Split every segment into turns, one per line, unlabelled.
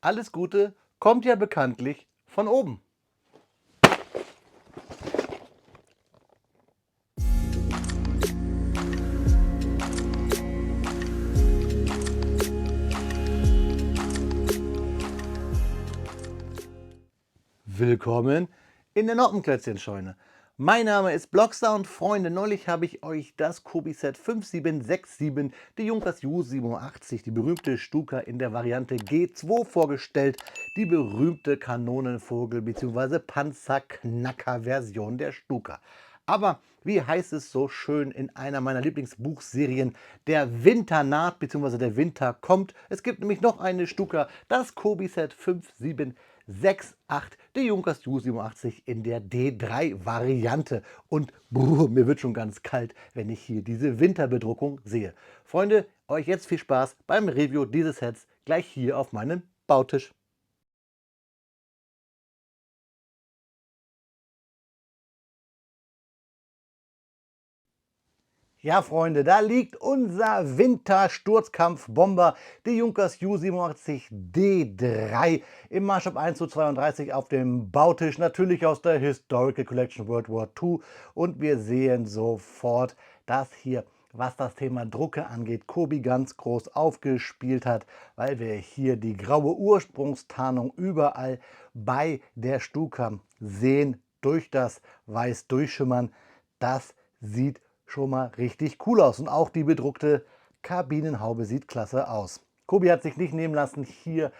Alles Gute kommt ja bekanntlich von oben. Willkommen in der Noppenklötzchenscheune. Mein Name ist Blockstar und Freunde, neulich habe ich euch das Kobi-Set 5767, die Junkers Ju87, die berühmte Stuka in der Variante G2 vorgestellt, die berühmte Kanonenvogel- bzw. Panzerknacker-Version der Stuka. Aber wie heißt es so schön in einer meiner Lieblingsbuchserien, der Winter naht bzw. der Winter kommt. Es gibt nämlich noch eine Stuka, das Kobi-Set 5768, die Junkers Ju87 in der D3-Variante. Und mir wird schon ganz kalt, wenn ich hier diese Winterbedruckung sehe. Freunde, euch jetzt viel Spaß beim Review dieses Sets gleich hier auf meinem Bautisch. Ja, Freunde, da liegt unser Wintersturzkampfbomber, die Junkers Ju87 D3 im Maßstab 1:32 auf dem Bautisch, natürlich aus der Historical Collection World War II. Und wir sehen sofort, dass hier, was das Thema Drucke angeht, Kobi ganz groß aufgespielt hat, weil wir hier die graue Ursprungstarnung überall bei der Stuka sehen, durch das Weiß durchschimmern. Das sieht schon mal richtig cool aus. Und auch die bedruckte Kabinenhaube sieht klasse aus. Kobi hat sich nicht nehmen lassen, hier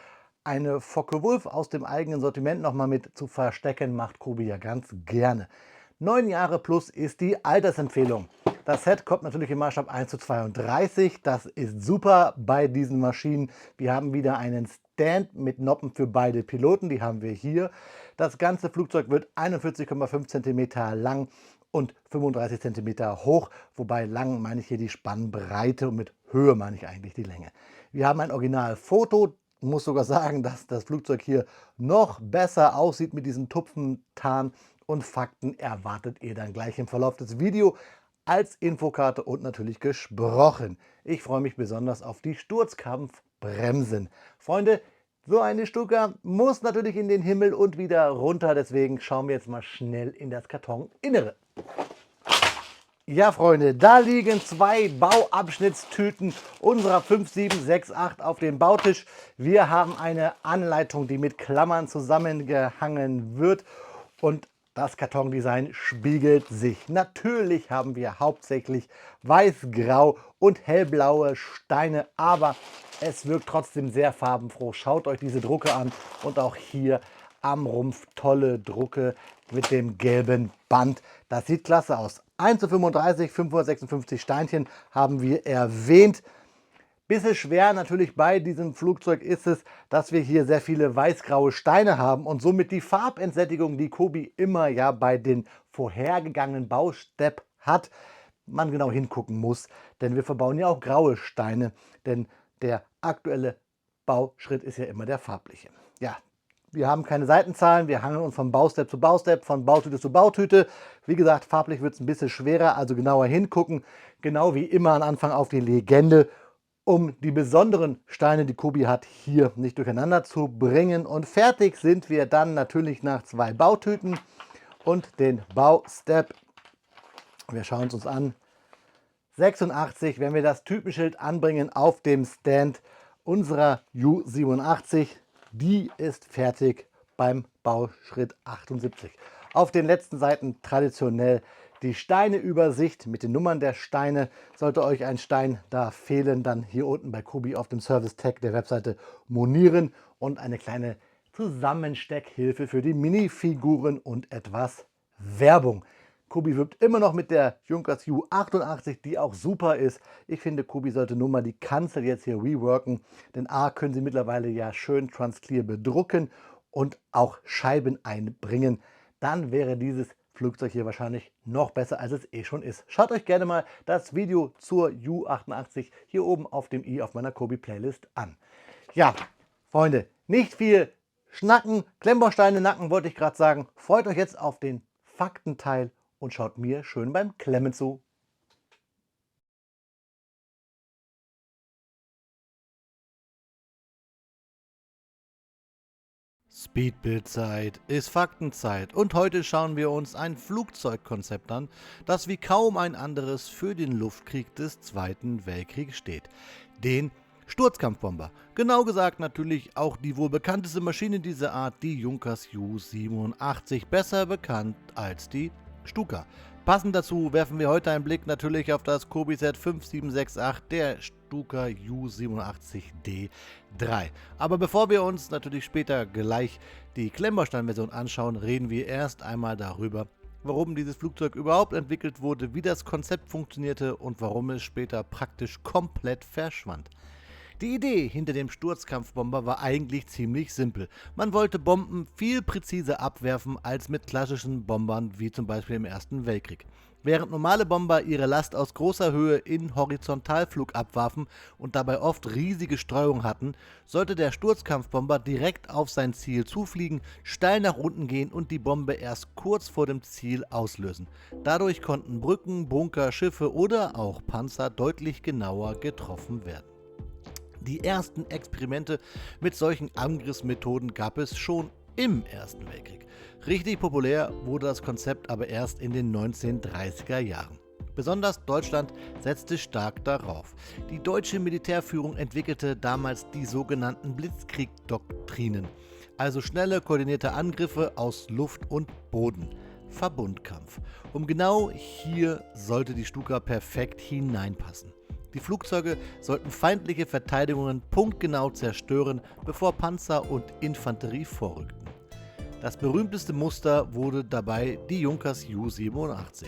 eine Focke-Wulf aus dem eigenen Sortiment nochmal mit zu verstecken. Macht Kobi ja ganz gerne. 9 Jahre plus ist die Altersempfehlung. Das Set kommt natürlich im Maßstab 1:32. Das ist super bei diesen Maschinen. Wir haben wieder einen Stand mit Noppen für beide Piloten. Die haben wir hier. Das ganze Flugzeug wird 41,5 cm lang und 35 cm hoch, wobei lang meine ich hier die Spannbreite und mit Höhe meine ich eigentlich die Länge. Wir haben ein Originalfoto, muss sogar sagen, dass das Flugzeug hier noch besser aussieht mit diesen Tupfen, Tarn und Fakten erwartet ihr dann gleich im Verlauf des Videos als Infokarte und natürlich gesprochen. Ich freue mich besonders auf die Sturzkampfbremsen. Freunde, so eine Stuka muss natürlich in den Himmel und wieder runter, deswegen schauen wir jetzt mal schnell in das Kartoninnere. Ja, Freunde, da liegen zwei Bauabschnittstüten unserer 5768 auf dem Bautisch. Wir haben eine Anleitung, die mit Klammern zusammengehangen wird, und das Kartondesign spiegelt sich. Natürlich haben wir hauptsächlich weiß, grau und hellblaue Steine, aber es wirkt trotzdem sehr farbenfroh. Schaut euch diese Drucke an und auch hier am Rumpf tolle Drucke mit dem gelben Band. Das sieht klasse aus. 1:35, 556 Steinchen haben wir erwähnt. Bisschen schwer natürlich bei diesem Flugzeug ist es, dass wir hier sehr viele weiß-graue Steine haben und somit die Farbentsättigung, die Kobi immer ja bei den vorhergegangenen Baustep hat, man genau hingucken muss, denn wir verbauen ja auch graue Steine, denn der aktuelle Bauschritt ist ja immer der farbliche. Ja, wir haben keine Seitenzahlen, wir hangeln uns von Baustep zu Baustep, von Bautüte zu Bautüte. Wie gesagt, farblich wird es ein bisschen schwerer, also genauer hingucken. Genau wie immer am Anfang auf die Legende, um die besonderen Steine, die Kobi hat, hier nicht durcheinander zu bringen. Und fertig sind wir dann natürlich nach 2 Bautüten und den Baustep. Wir schauen es uns an. 86, wenn wir das Typenschild anbringen auf dem Stand unserer Ju87, die ist fertig beim Bauschritt 78. Auf den letzten Seiten traditionell die Steineübersicht mit den Nummern der Steine. Sollte euch ein Stein da fehlen, dann hier unten bei Kobi auf dem Service-Tag der Webseite monieren und eine kleine Zusammensteckhilfe für die Minifiguren und etwas Werbung. Kobi wirbt immer noch mit der Junkers Ju88, die auch super ist. Ich finde, Kobi sollte nur mal die Kanzel jetzt hier reworken, denn A, können sie mittlerweile ja schön Transclear bedrucken und auch Scheiben einbringen. Dann wäre dieses Flugzeug hier wahrscheinlich noch besser, als es eh schon ist. Schaut euch gerne mal das Video zur Ju88 hier oben auf dem i auf meiner Kobi Playlist an. Ja, Freunde, nicht viel schnacken, Klemmbausteine nacken wollte ich gerade sagen. Freut euch jetzt auf den Faktenteil und schaut mir schön beim Klemmen zu. Speedbildzeit ist Faktenzeit und heute schauen wir uns ein Flugzeugkonzept an, das wie kaum ein anderes für den Luftkrieg des Zweiten Weltkriegs steht. Den Sturzkampfbomber. Genau gesagt natürlich auch die wohl bekannteste Maschine dieser Art, die Junkers Ju-87, besser bekannt als die Stuka. Passend dazu werfen wir heute einen Blick natürlich auf das Cobiset 5768 der Stuka Ju-87D3. Aber bevor wir uns natürlich später gleich die Klemmbaustein-Version anschauen, reden wir erst einmal darüber, warum dieses Flugzeug überhaupt entwickelt wurde, wie das Konzept funktionierte und warum es später praktisch komplett verschwand. Die Idee hinter dem Sturzkampfbomber war eigentlich ziemlich simpel. Man wollte Bomben viel präziser abwerfen als mit klassischen Bombern wie zum Beispiel im Ersten Weltkrieg. Während normale Bomber ihre Last aus großer Höhe in Horizontalflug abwarfen und dabei oft riesige Streuung hatten, sollte der Sturzkampfbomber direkt auf sein Ziel zufliegen, steil nach unten gehen und die Bombe erst kurz vor dem Ziel auslösen. Dadurch konnten Brücken, Bunker, Schiffe oder auch Panzer deutlich genauer getroffen werden. Die ersten Experimente mit solchen Angriffsmethoden gab es schon im Ersten Weltkrieg. Richtig populär wurde das Konzept aber erst in den 1930er Jahren. Besonders Deutschland setzte stark darauf. Die deutsche Militärführung entwickelte damals die sogenannten Blitzkrieg-Doktrinen, also schnelle, koordinierte Angriffe aus Luft und Boden. Verbundkampf. Genau hier sollte die Stuka perfekt hineinpassen. Die Flugzeuge sollten feindliche Verteidigungen punktgenau zerstören, bevor Panzer und Infanterie vorrückten. Das berühmteste Muster wurde dabei die Junkers Ju-87.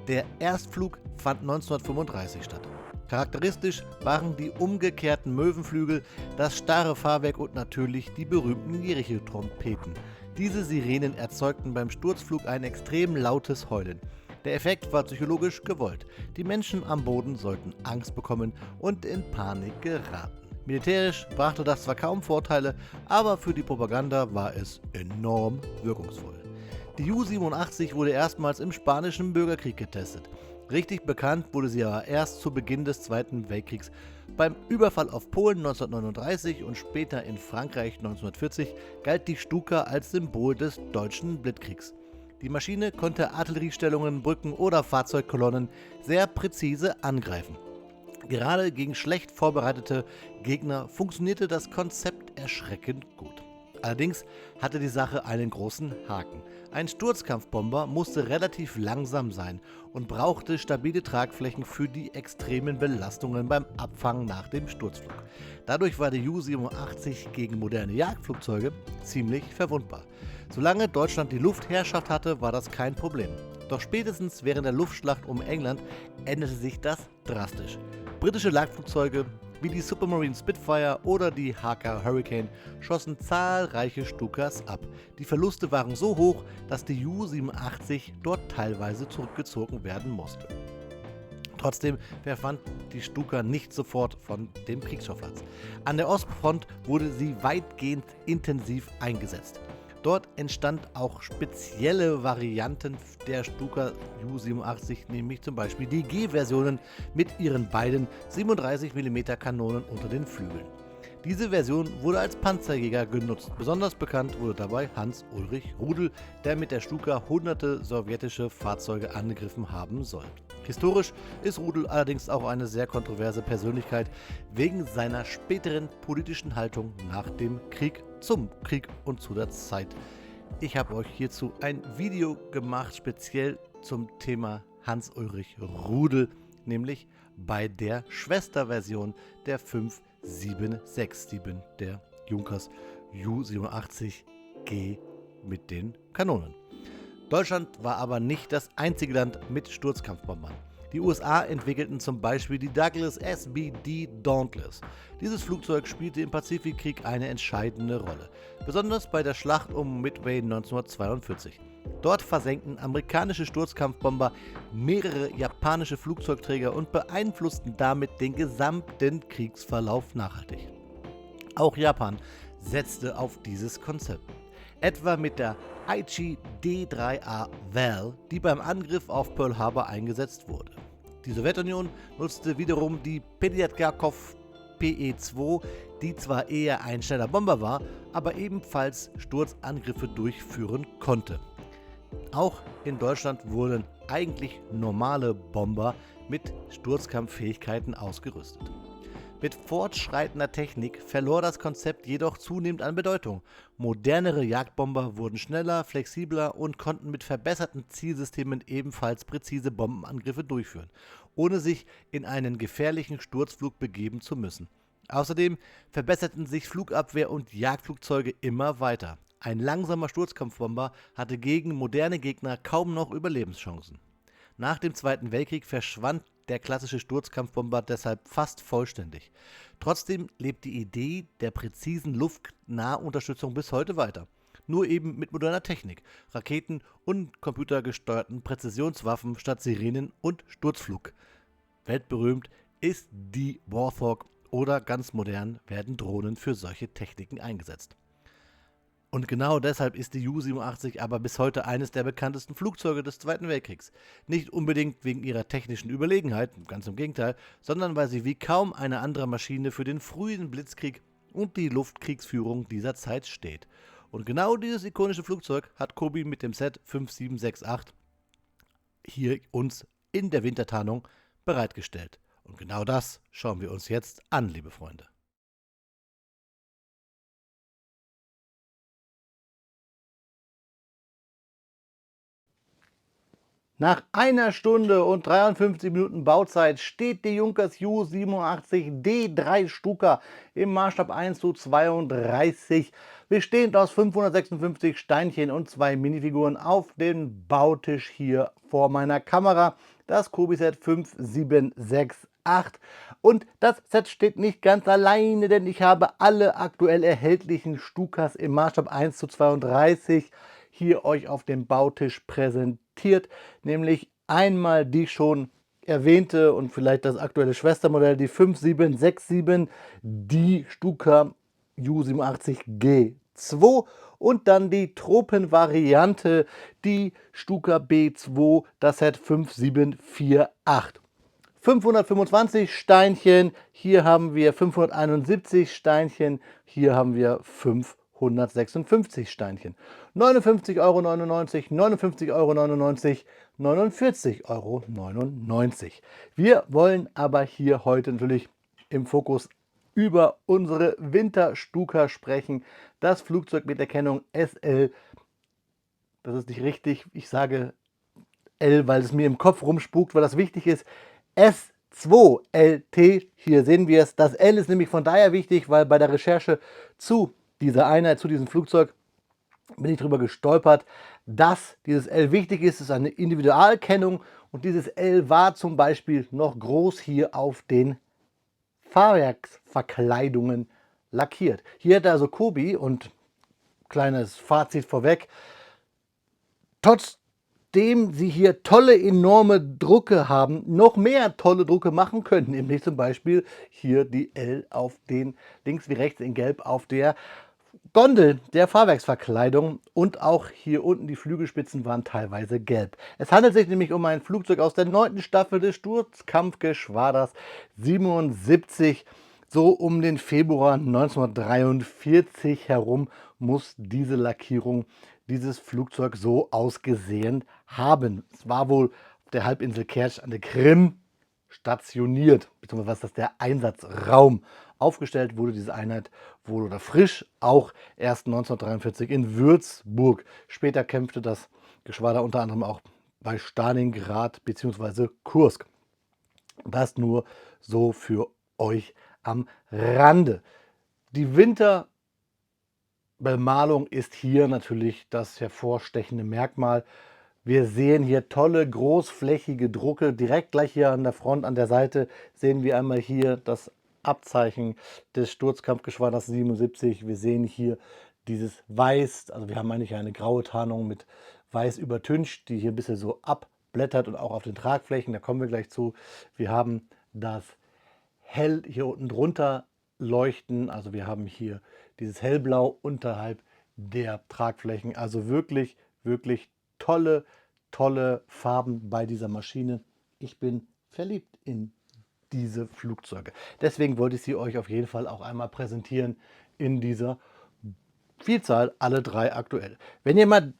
Der Erstflug fand 1935 statt. Charakteristisch waren die umgekehrten Möwenflügel, das starre Fahrwerk und natürlich die berühmten Jericho-Trompeten. Diese Sirenen erzeugten beim Sturzflug ein extrem lautes Heulen. Der Effekt war psychologisch gewollt. Die Menschen am Boden sollten Angst bekommen und in Panik geraten. Militärisch brachte das zwar kaum Vorteile, aber für die Propaganda war es enorm wirkungsvoll. Die Ju-87 wurde erstmals im Spanischen Bürgerkrieg getestet. Richtig bekannt wurde sie aber erst zu Beginn des Zweiten Weltkriegs. Beim Überfall auf Polen 1939 und später in Frankreich 1940 galt die Stuka als Symbol des deutschen Blitzkriegs. Die Maschine konnte Artilleriestellungen, Brücken oder Fahrzeugkolonnen sehr präzise angreifen. Gerade gegen schlecht vorbereitete Gegner funktionierte das Konzept erschreckend gut. Allerdings hatte die Sache einen großen Haken. Ein Sturzkampfbomber musste relativ langsam sein und brauchte stabile Tragflächen für die extremen Belastungen beim Abfangen nach dem Sturzflug. Dadurch war die Ju-87 gegen moderne Jagdflugzeuge ziemlich verwundbar. Solange Deutschland die Luftherrschaft hatte, war das kein Problem. Doch spätestens während der Luftschlacht um England änderte sich das drastisch. Britische Jagdflugzeuge wie die Supermarine Spitfire oder die HK Hurricane schossen zahlreiche Stukas ab. Die Verluste waren so hoch, dass die Ju-87 dort teilweise zurückgezogen werden musste. Trotzdem verschwand die Stuka nicht sofort von dem Kriegsschauplatz. An der Ostfront wurde sie weitgehend intensiv eingesetzt. Dort entstand auch spezielle Varianten der Stuka Ju-87, nämlich zum Beispiel die G-Versionen mit ihren beiden 37 mm Kanonen unter den Flügeln. Diese Version wurde als Panzerjäger genutzt. Besonders bekannt wurde dabei Hans-Ulrich Rudel, der mit der Stuka hunderte sowjetische Fahrzeuge angegriffen haben soll. Historisch ist Rudel allerdings auch eine sehr kontroverse Persönlichkeit wegen seiner späteren politischen Haltung nach dem Krieg, zum Krieg und zu der Zeit. Ich habe euch hierzu ein Video gemacht, speziell zum Thema Hans-Ulrich Rudel, nämlich bei der Schwesterversion der 5767 der Junkers Ju-87G mit den Kanonen. Deutschland war aber nicht das einzige Land mit Sturzkampfbombern. Die USA entwickelten zum Beispiel die Douglas SBD Dauntless. Dieses Flugzeug spielte im Pazifikkrieg eine entscheidende Rolle, besonders bei der Schlacht um Midway 1942. Dort versenkten amerikanische Sturzkampfbomber mehrere japanische Flugzeugträger und beeinflussten damit den gesamten Kriegsverlauf nachhaltig. Auch Japan setzte auf dieses Konzept. Etwa mit der Aichi D3A Val, die beim Angriff auf Pearl Harbor eingesetzt wurde. Die Sowjetunion nutzte wiederum die Pediatkov PE-2 die zwar eher ein schneller Bomber war, aber ebenfalls Sturzangriffe durchführen konnte. Auch in Deutschland wurden eigentlich normale Bomber mit Sturzkampffähigkeiten ausgerüstet. Mit fortschreitender Technik verlor das Konzept jedoch zunehmend an Bedeutung. Modernere Jagdbomber wurden schneller, flexibler und konnten mit verbesserten Zielsystemen ebenfalls präzise Bombenangriffe durchführen, ohne sich in einen gefährlichen Sturzflug begeben zu müssen. Außerdem verbesserten sich Flugabwehr und Jagdflugzeuge immer weiter. Ein langsamer Sturzkampfbomber hatte gegen moderne Gegner kaum noch Überlebenschancen. Nach dem Zweiten Weltkrieg verschwand der klassische Sturzkampfbomber deshalb fast vollständig. Trotzdem lebt die Idee der präzisen Luftnahunterstützung bis heute weiter. Nur eben mit moderner Technik, Raketen und computergesteuerten Präzisionswaffen statt Sirenen und Sturzflug. Weltberühmt ist die Warthog oder ganz modern werden Drohnen für solche Techniken eingesetzt. Und genau deshalb ist die Ju-87 aber bis heute eines der bekanntesten Flugzeuge des Zweiten Weltkriegs. Nicht unbedingt wegen ihrer technischen Überlegenheit, ganz im Gegenteil, sondern weil sie wie kaum eine andere Maschine für den frühen Blitzkrieg und die Luftkriegsführung dieser Zeit steht. Und genau dieses ikonische Flugzeug hat Kobi mit dem Set 5768 hier uns in der Wintertarnung bereitgestellt. Und genau das schauen wir uns jetzt an, liebe Freunde. Nach 1 Stunde und 53 Minuten Bauzeit steht die Junkers Ju-87 D3 Stuka im Maßstab 1:32, bestehend aus 556 Steinchen und 2 Minifiguren auf dem Bautisch hier vor meiner Kamera, das Kobi-Set 5768. Und das Set steht nicht ganz alleine, denn ich habe alle aktuell erhältlichen Stukas im Maßstab 1:32 hier euch auf dem Bautisch präsentiert, nämlich einmal die schon erwähnte und vielleicht das aktuelle Schwestermodell, die 5767, die Stuka Ju-87G2 und dann die Tropenvariante, die Stuka B2, das Set 5748. 525 Steinchen, hier haben wir 571 Steinchen, hier haben wir 556 Steinchen. 59,99 €, 59,99 €, 49,99 €. Wir wollen aber hier heute natürlich im Fokus über unsere Winterstuka sprechen. Das Flugzeug mit der Kennung SL, das ist nicht richtig, ich sage L, weil es mir im Kopf rumspukt, weil das wichtig ist. S2LT, hier sehen wir es. Das L ist nämlich von daher wichtig, weil bei der Recherche zu dieser Einheit, zu diesem Flugzeug, bin ich darüber gestolpert, dass dieses L wichtig ist. Es ist eine Individualkennung und dieses L war zum Beispiel noch groß hier auf den Fahrwerksverkleidungen lackiert. Hier hat also Kobi, und kleines Fazit vorweg, trotzdem sie hier tolle, enorme Drucke haben, noch mehr tolle Drucke machen können, nämlich zum Beispiel hier die L auf den, links wie rechts in Gelb, auf der Gondel der Fahrwerksverkleidung, und auch hier unten die Flügelspitzen waren teilweise gelb. Es handelt sich nämlich um ein Flugzeug aus der 9. Staffel des Sturzkampfgeschwaders 77. So um den Februar 1943 herum muss diese Lackierung dieses Flugzeug so ausgesehen haben. Es war wohl auf der Halbinsel Kertsch an der Krim stationiert, beziehungsweise was ist das, der Einsatzraum. Aufgestellt wurde diese Einheit wohl oder frisch auch erst 1943 in Würzburg. Später kämpfte das Geschwader unter anderem auch bei Stalingrad bzw. Kursk. Das nur so für euch am Rande. Die Winterbemalung ist hier natürlich das hervorstechende Merkmal. Wir sehen hier tolle großflächige Drucke, direkt gleich hier an der Front, an der Seite sehen wir einmal hier das Abzeichen des Sturzkampfgeschwaders 77. Wir sehen hier dieses Weiß, also wir haben eigentlich eine graue Tarnung mit Weiß übertüncht, die hier ein bisschen so abblättert, und auch auf den Tragflächen, da kommen wir gleich zu. Wir haben das Hell hier unten drunter leuchten, also wir haben hier dieses Hellblau unterhalb der Tragflächen, also wirklich, wirklich tolle Farben bei dieser Maschine. Ich bin verliebt in diese Flugzeuge. Deswegen wollte ich sie euch auf jeden Fall auch einmal präsentieren in dieser Vielzahl, alle 3 aktuell. Wenn ihr mal,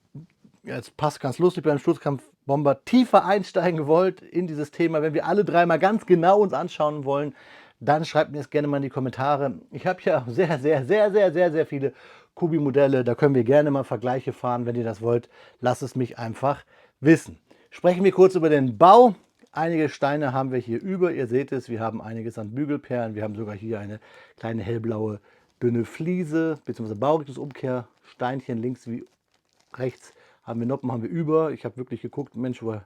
jetzt passt ganz lustig beim Sturzkampfbomber, tiefer einsteigen wollt in dieses Thema, wenn wir alle 3 mal ganz genau uns anschauen wollen, dann schreibt mir das gerne mal in die Kommentare. Ich habe ja sehr viele Kubi-Modelle, da können wir gerne mal Vergleiche fahren. Wenn ihr das wollt, lasst es mich einfach wissen. Sprechen wir kurz über den Bau. Einige Steine haben wir hier über, ihr seht es, wir haben einiges an Bügelperlen, wir haben sogar hier eine kleine hellblaue dünne Fliese, bzw. Baurichtungsumkehrsteinchen links wie rechts haben wir Noppen, haben wir über. Ich habe wirklich geguckt, Mensch, wo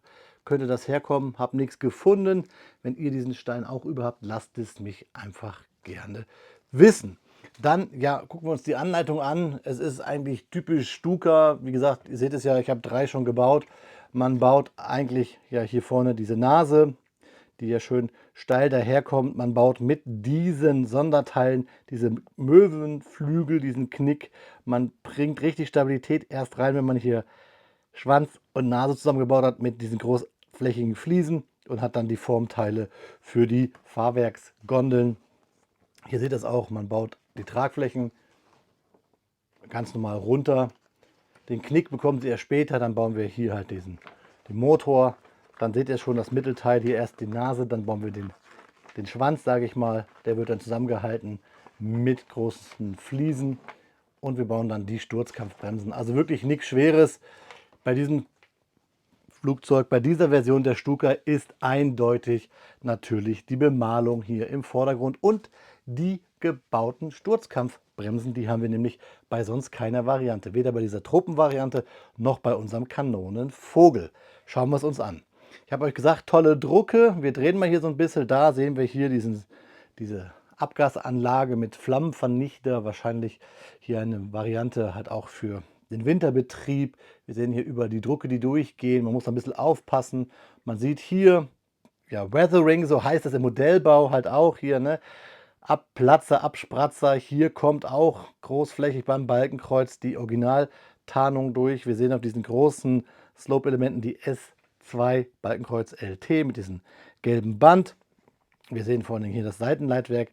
könnte das herkommen? Habe nichts gefunden. Wenn ihr diesen Stein auch über habt, lasst es mich einfach gerne wissen. Dann, ja, gucken wir uns die Anleitung an. Es ist eigentlich typisch Stuka. Wie gesagt, ihr seht es ja, ich habe 3 schon gebaut. Man baut eigentlich ja hier vorne diese Nase, die ja schön steil daherkommt. Man baut mit diesen Sonderteilen diese Möwenflügel, diesen Knick. Man bringt richtig Stabilität erst rein, wenn man hier Schwanz und Nase zusammengebaut hat mit diesen großflächigen Fliesen und hat dann die Formteile für die Fahrwerksgondeln. Hier seht ihr es auch, man baut die Tragflächen ganz normal runter. Den Knick bekommen Sie erst später, dann bauen wir hier halt den Motor. Dann seht ihr schon das Mittelteil, hier erst die Nase, dann bauen wir den Schwanz, sage ich mal. Der wird dann zusammengehalten mit großen Fliesen und wir bauen dann die Sturzkampfbremsen. Also wirklich nichts Schweres. Bei diesem Flugzeug, bei dieser Version der Stuka ist eindeutig natürlich die Bemalung hier im Vordergrund und die gebauten Sturzkampfbremsen. Die haben wir nämlich bei sonst keiner Variante. Weder bei dieser Tropenvariante noch bei unserem Kanonenvogel. Schauen wir es uns an. Ich habe euch gesagt, tolle Drucke. Wir drehen mal hier so ein bisschen. Da sehen wir hier diese Abgasanlage mit Flammenvernichter. Wahrscheinlich hier eine Variante halt auch für den Winterbetrieb. Wir sehen hier über die Drucke, die durchgehen. Man muss ein bisschen aufpassen. Man sieht hier, ja, Weathering, so heißt das im Modellbau halt auch hier, ne? Abplatzer, Abspratzer. Hier kommt auch großflächig beim Balkenkreuz die Originaltarnung durch. Wir sehen auf diesen großen Slope-Elementen die S2 Balkenkreuz LT mit diesem gelben Band. Wir sehen vor allem hier das Seitenleitwerk,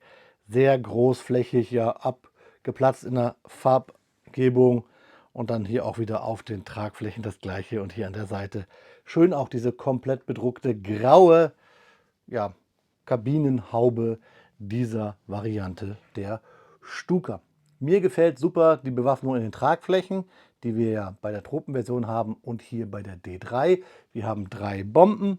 sehr großflächig, ja, abgeplatzt in der Farbgebung. Und dann hier auch wieder auf den Tragflächen das gleiche und hier an der Seite schön auch diese komplett bedruckte graue, ja, Kabinenhaube dieser Variante der Stuka. Mir gefällt super die Bewaffnung in den Tragflächen, die wir ja bei der Tropenversion haben und hier bei der D3. Wir haben 3 Bomben.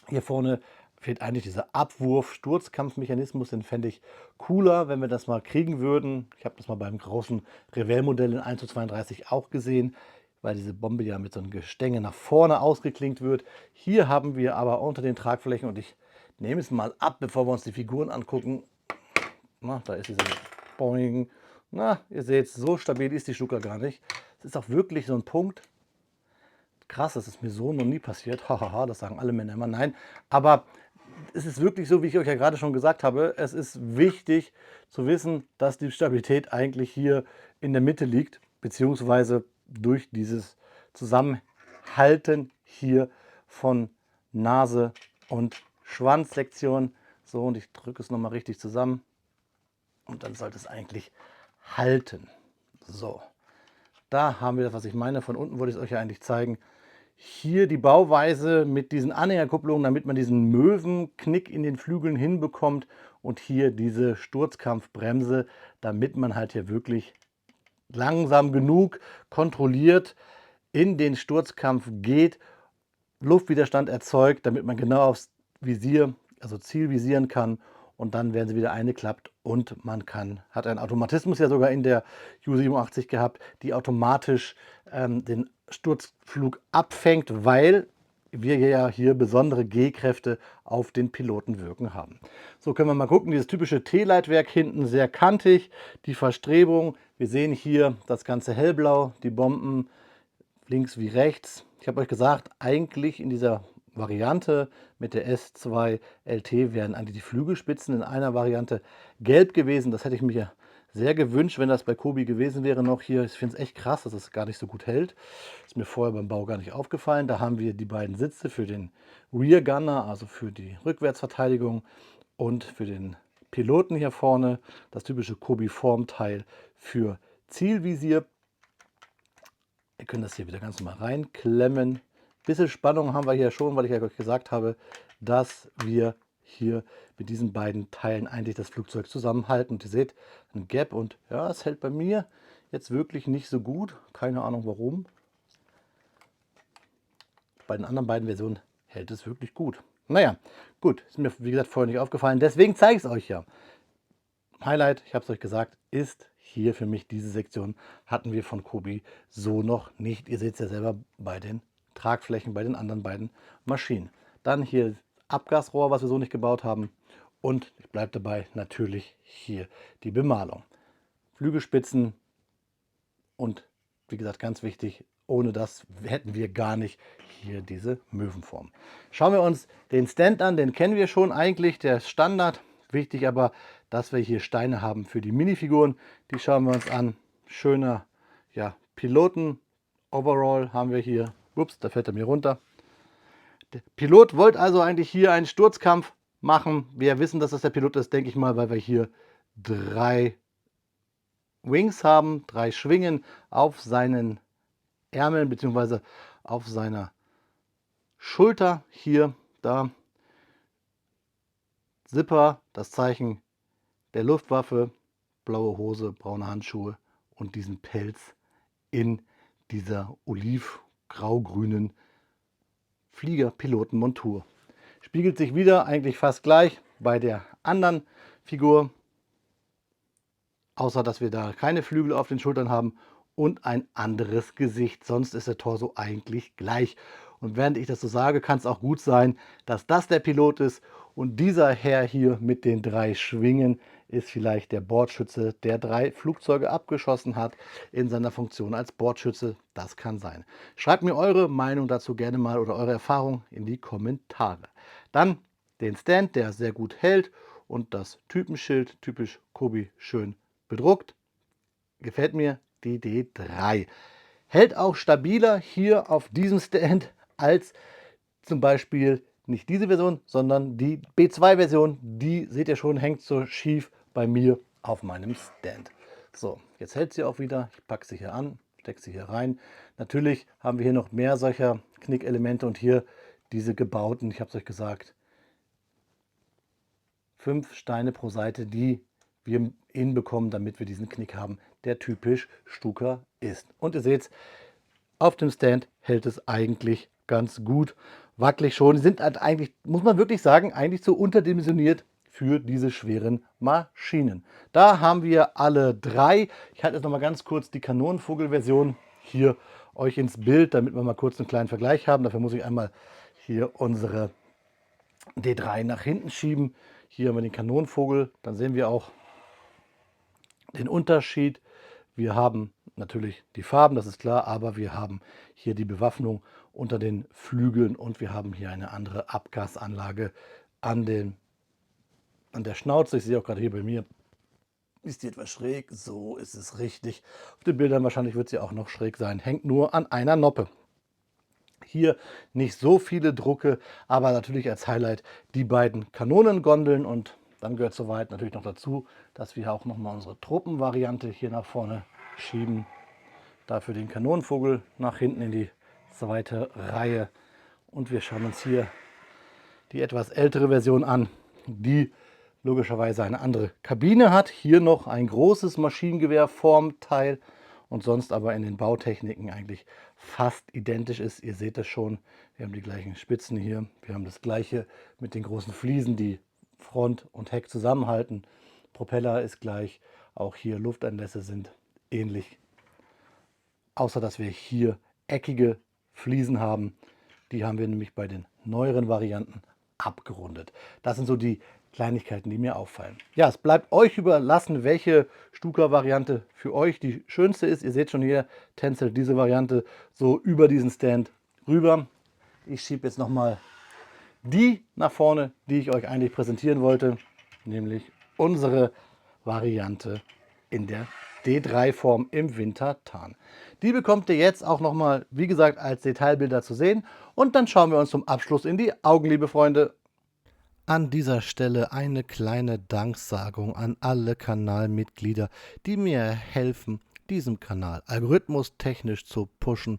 Hier vorne fehlt eigentlich dieser Abwurf-Sturzkampfmechanismus, den fände ich cooler, wenn wir das mal kriegen würden. Ich habe das mal beim großen Revell-Modell in 1:32 auch gesehen, weil diese Bombe ja mit so einem Gestänge nach vorne ausgeklinkt wird. Hier haben wir aber unter den Tragflächen, und ich nehme es mal ab, bevor wir uns die Figuren angucken. Na, da ist diese Boing. Na, ihr seht, so stabil ist die Stuka gar nicht. Es ist auch wirklich so ein Punkt. Krass, das ist mir so noch nie passiert. Hahaha, das sagen alle Männer immer. Nein, aber es ist wirklich so, wie ich euch ja gerade schon gesagt habe. Es ist wichtig zu wissen, dass die Stabilität eigentlich hier in der Mitte liegt, beziehungsweise durch dieses Zusammenhalten hier von Nase und Schwanzsektion. So, und ich drücke es nochmal richtig zusammen. Und dann sollte es eigentlich halten. So, da haben wir das, was ich meine. Von unten wollte ich es euch ja eigentlich zeigen. Hier die Bauweise mit diesen Anhängerkupplungen, damit man diesen Möwenknick in den Flügeln hinbekommt. Und hier diese Sturzkampfbremse, damit man halt hier wirklich langsam genug kontrolliert in den Sturzkampf geht, Luftwiderstand erzeugt, damit man genau aufs Visier, also Ziel visieren kann. Und dann werden sie wieder eingeklappt und man hat einen Automatismus ja sogar in der Ju-87 gehabt, die automatisch den Sturzflug abfängt, weil wir ja hier besondere G-Kräfte auf den Piloten wirken haben. So, können wir mal gucken, dieses typische T-Leitwerk hinten sehr kantig, die Verstrebung. Wir sehen hier das ganze hellblau, die Bomben links wie rechts. Ich habe euch gesagt, eigentlich in dieser Variante mit der S2 LT wären eigentlich die Flügelspitzen in einer Variante gelb gewesen. Das hätte ich mir ja sehr gewünscht, wenn das bei Kobi gewesen wäre noch hier. Ich finde es echt krass, dass es gar nicht so gut hält. Ist mir vorher beim Bau gar nicht aufgefallen. Da haben wir die beiden Sitze für den Rear Gunner, also für die Rückwärtsverteidigung. und für den Piloten hier vorne das typische Kobi-Formteil für Zielvisier. Ihr könnt das hier wieder ganz normal reinklemmen. Bisschen Spannung haben wir hier schon, weil ich ja euch gesagt habe, dass wir hier mit diesen beiden Teilen eigentlich das Flugzeug zusammenhalten. Und ihr seht ein Gap und ja, es hält bei mir jetzt wirklich nicht so gut. Keine Ahnung warum. Bei den anderen beiden Versionen hält es wirklich gut. Naja, gut, ist mir wie gesagt vorher nicht aufgefallen, deswegen zeige ich es euch ja. Highlight, ich habe es euch gesagt, ist hier für mich diese Sektion, hatten wir von Kobi so noch nicht. Ihr seht es ja selber bei den Tragflächen, bei den anderen beiden Maschinen. Dann hier Abgasrohr, was wir so nicht gebaut haben. Und ich bleibe dabei, natürlich hier die Bemalung. Flügelspitzen und wie gesagt, ganz wichtig, ohne das hätten wir gar nicht hier diese Möwenform. Schauen wir uns den Stand an, den kennen wir schon eigentlich, der ist Standard. Wichtig aber, dass wir hier Steine haben für die Minifiguren. Die schauen wir uns an. Schöner ja, Piloten-Overall haben wir hier. Ups, da fällt er mir runter. Der Pilot wollte also eigentlich hier einen Sturzkampf machen. Wir wissen, dass das der Pilot ist, denke ich mal, weil wir hier 3 Wings haben, 3 Schwingen auf seinen Ärmeln bzw. auf seiner Schulter. Hier, da. Zipper, das Zeichen der Luftwaffe, blaue Hose, braune Handschuhe und diesen Pelz in dieser oliv-grau-grünen Fliegerpilotenmontur. Spiegelt sich wieder eigentlich fast gleich bei der anderen Figur, außer dass wir da keine Flügel auf den Schultern haben und ein anderes Gesicht. Sonst ist der Torso eigentlich gleich. Und während ich das so sage, kann es auch gut sein, dass das der Pilot ist und dieser Herr hier mit den 3 Schwingen ist vielleicht der Bordschütze, der 3 Flugzeuge abgeschossen hat in seiner Funktion als Bordschütze. Das kann sein. Schreibt mir eure Meinung dazu gerne mal oder eure Erfahrung in die Kommentare. Dann den Stand, der sehr gut hält und das Typenschild, typisch Kobi, schön bedruckt. Gefällt mir die D3. Hält auch stabiler hier auf diesem Stand als zum Beispiel nicht diese Version, sondern die B2-Version. Die seht ihr schon, hängt so schief bei mir auf meinem Stand. So, jetzt hält sie auch wieder. Ich packe sie hier an, stecke sie hier rein. Natürlich haben wir hier noch mehr solcher Knickelemente und hier diese gebauten, ich habe es euch gesagt, 5 Steine pro Seite, die wir hinbekommen, damit wir diesen Knick haben, der typisch Stuka ist. Und ihr seht, auf dem Stand hält es eigentlich ganz gut. Wackelig schon. Die sind halt eigentlich, muss man wirklich sagen, eigentlich zu unterdimensioniert für diese schweren Maschinen. Da haben wir alle 3. Ich halte jetzt noch mal ganz kurz die Kanonenvogel-Version hier euch ins Bild, damit wir mal kurz einen kleinen Vergleich haben. Dafür muss ich einmal hier unsere D3 nach hinten schieben. Hier haben wir den Kanonenvogel. Dann sehen wir auch den Unterschied. Wir haben natürlich die Farben, das ist klar, aber wir haben hier die Bewaffnung unter den Flügeln und wir haben hier eine andere Abgasanlage an der Schnauze. Ich sehe auch gerade hier bei mir, ist die etwas schräg. So ist es richtig. Auf den Bildern wahrscheinlich wird sie auch noch schräg sein. Hängt nur an einer Noppe. Hier nicht so viele Drucke, aber natürlich als Highlight die beiden Kanonengondeln und dann gehört soweit natürlich noch dazu, dass wir auch noch mal unsere Truppenvariante hier nach vorne schieben. Dafür den Kanonenvogel nach hinten in die zweite Reihe. Und wir schauen uns hier die etwas ältere Version an, die logischerweise eine andere Kabine hat. Hier noch ein großes Maschinengewehr-Formteil und sonst aber in den Bautechniken eigentlich fast identisch ist. Ihr seht es schon, wir haben die gleichen Spitzen hier. Wir haben das gleiche mit den großen Fliesen, die Front und Heck zusammenhalten. Propeller ist gleich, auch hier Lufteinlässe sind ähnlich. Außer dass wir hier eckige Fliesen haben. Die haben wir nämlich bei den neueren Varianten abgerundet. Das sind so die Kleinigkeiten, die mir auffallen. Ja, es bleibt euch überlassen, welche Stuka-Variante für euch die schönste ist. Ihr seht schon hier, tänzelt diese Variante so über diesen Stand rüber. Ich schiebe jetzt nochmal die nach vorne, die ich euch eigentlich präsentieren wollte, nämlich unsere Variante in der D3-Form im Wintertarn. Die bekommt ihr jetzt auch nochmal, wie gesagt, als Detailbilder zu sehen. Und dann schauen wir uns zum Abschluss in die Augen, liebe Freunde. An dieser Stelle eine kleine Danksagung an alle Kanalmitglieder, die mir helfen, diesen Kanal algorithmustechnisch zu pushen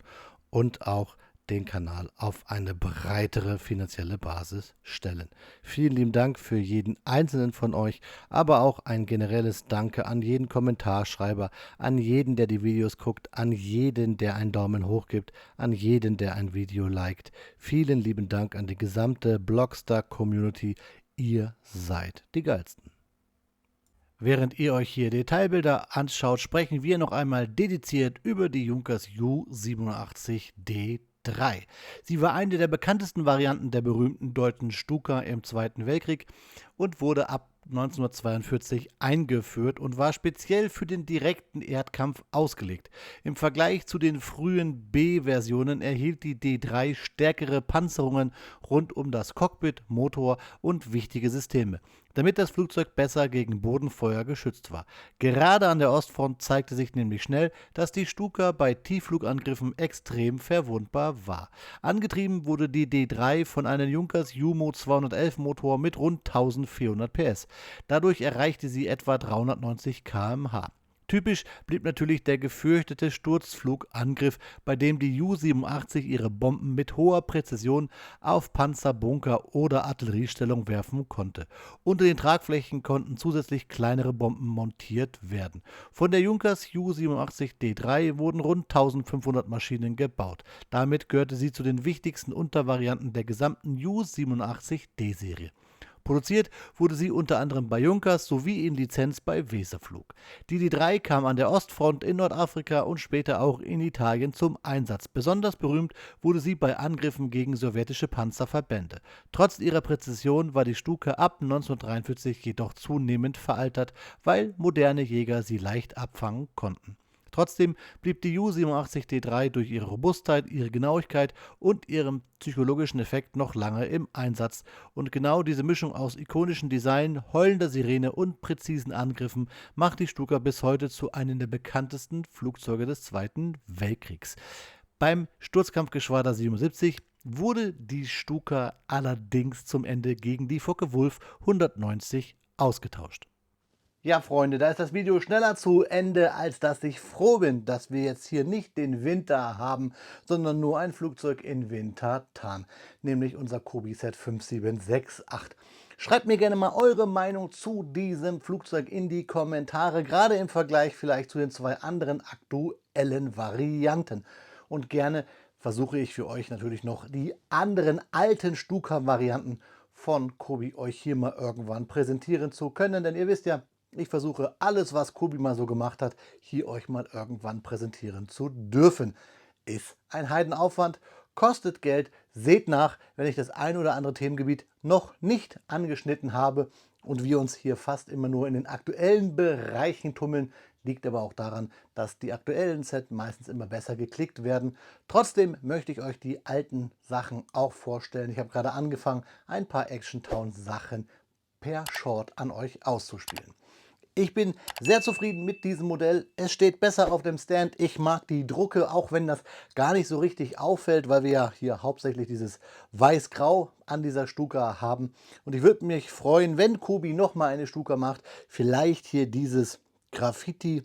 und auch den Kanal auf eine breitere finanzielle Basis stellen. Vielen lieben Dank für jeden einzelnen von euch, aber auch ein generelles Danke an jeden Kommentarschreiber, an jeden, der die Videos guckt, an jeden, der einen Daumen hoch gibt, an jeden, der ein Video liked. Vielen lieben Dank an die gesamte Blockstar-Community. Ihr seid die Geilsten. Während ihr euch hier Detailbilder anschaut, sprechen wir noch einmal dediziert über die Junkers Ju87D3. Sie war eine der bekanntesten Varianten der berühmten deutschen Stuka im Zweiten Weltkrieg und wurde ab 1942 eingeführt und war speziell für den direkten Erdkampf ausgelegt. Im Vergleich zu den frühen B-Versionen erhielt die D3 stärkere Panzerungen rund um das Cockpit, Motor und wichtige Systeme, damit das Flugzeug besser gegen Bodenfeuer geschützt war. Gerade an der Ostfront zeigte sich nämlich schnell, dass die Stuka bei Tiefflugangriffen extrem verwundbar war. Angetrieben wurde die D3 von einem Junkers Jumo 211 Motor mit rund 1400 PS. Dadurch erreichte sie etwa 390 km/h. Typisch blieb natürlich der gefürchtete Sturzflugangriff, bei dem die Ju-87 ihre Bomben mit hoher Präzision auf Panzer, Bunker oder Artilleriestellung werfen konnte. Unter den Tragflächen konnten zusätzlich kleinere Bomben montiert werden. Von der Junkers Ju-87D3 wurden rund 1500 Maschinen gebaut. Damit gehörte sie zu den wichtigsten Untervarianten der gesamten Ju-87D-Serie. Produziert wurde sie unter anderem bei Junkers sowie in Lizenz bei Weserflug. Die D3 kam an der Ostfront in Nordafrika und später auch in Italien zum Einsatz. Besonders berühmt wurde sie bei Angriffen gegen sowjetische Panzerverbände. Trotz ihrer Präzision war die Stuka ab 1943 jedoch zunehmend veraltert, weil moderne Jäger sie leicht abfangen konnten. Trotzdem blieb die Ju-87D3 durch ihre Robustheit, ihre Genauigkeit und ihrem psychologischen Effekt noch lange im Einsatz. Und genau diese Mischung aus ikonischem Design, heulender Sirene und präzisen Angriffen macht die Stuka bis heute zu einem der bekanntesten Flugzeuge des Zweiten Weltkriegs. Beim Sturzkampfgeschwader 77 wurde die Stuka allerdings zum Ende gegen die Focke-Wulf 190 ausgetauscht. Ja, Freunde, da ist das Video schneller zu Ende, als dass ich froh bin, dass wir jetzt hier nicht den Winter haben, sondern nur ein Flugzeug in Wintertarn, nämlich unser Kobi Z5768. Schreibt mir gerne mal eure Meinung zu diesem Flugzeug in die Kommentare, gerade im Vergleich vielleicht zu den zwei anderen aktuellen Varianten. Und gerne versuche ich für euch natürlich noch die anderen alten Stuka-Varianten von Kobi euch hier mal irgendwann präsentieren zu können, denn ihr wisst ja, ich versuche alles, was Kobi mal so gemacht hat, hier euch mal irgendwann präsentieren zu dürfen. Ist ein Heidenaufwand, kostet Geld. Seht nach, wenn ich das ein oder andere Themengebiet noch nicht angeschnitten habe und wir uns hier fast immer nur in den aktuellen Bereichen tummeln. Liegt aber auch daran, dass die aktuellen Sets meistens immer besser geklickt werden. Trotzdem möchte ich euch die alten Sachen auch vorstellen. Ich habe gerade angefangen, ein paar Action Town Sachen per Short an euch auszuspielen. Ich bin sehr zufrieden mit diesem Modell. Es steht besser auf dem Stand. Ich mag die Drucke, auch wenn das gar nicht so richtig auffällt, weil wir ja hier hauptsächlich dieses Weiß-Grau an dieser Stuka haben. Und ich würde mich freuen, wenn Kobi nochmal eine Stuka macht. Vielleicht hier dieses Graffiti.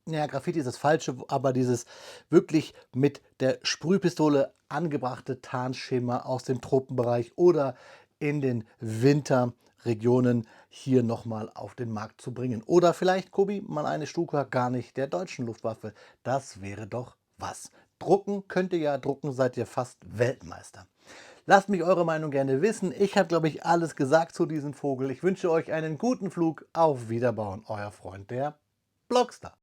Ja, Graffiti ist das Falsche, aber dieses wirklich mit der Sprühpistole angebrachte Tarnschema aus dem Tropenbereich oder in den Winterregionen hier nochmal auf den Markt zu bringen. Oder vielleicht, Kobi, mal eine Stuka gar nicht der deutschen Luftwaffe. Das wäre doch was. Drucken könnt ihr ja, drucken seid ihr fast Weltmeister. Lasst mich eure Meinung gerne wissen. Ich habe, glaube ich, alles gesagt zu diesem Vogel. Ich wünsche euch einen guten Flug. Auf Wiederbauen, euer Freund, der Blockstar.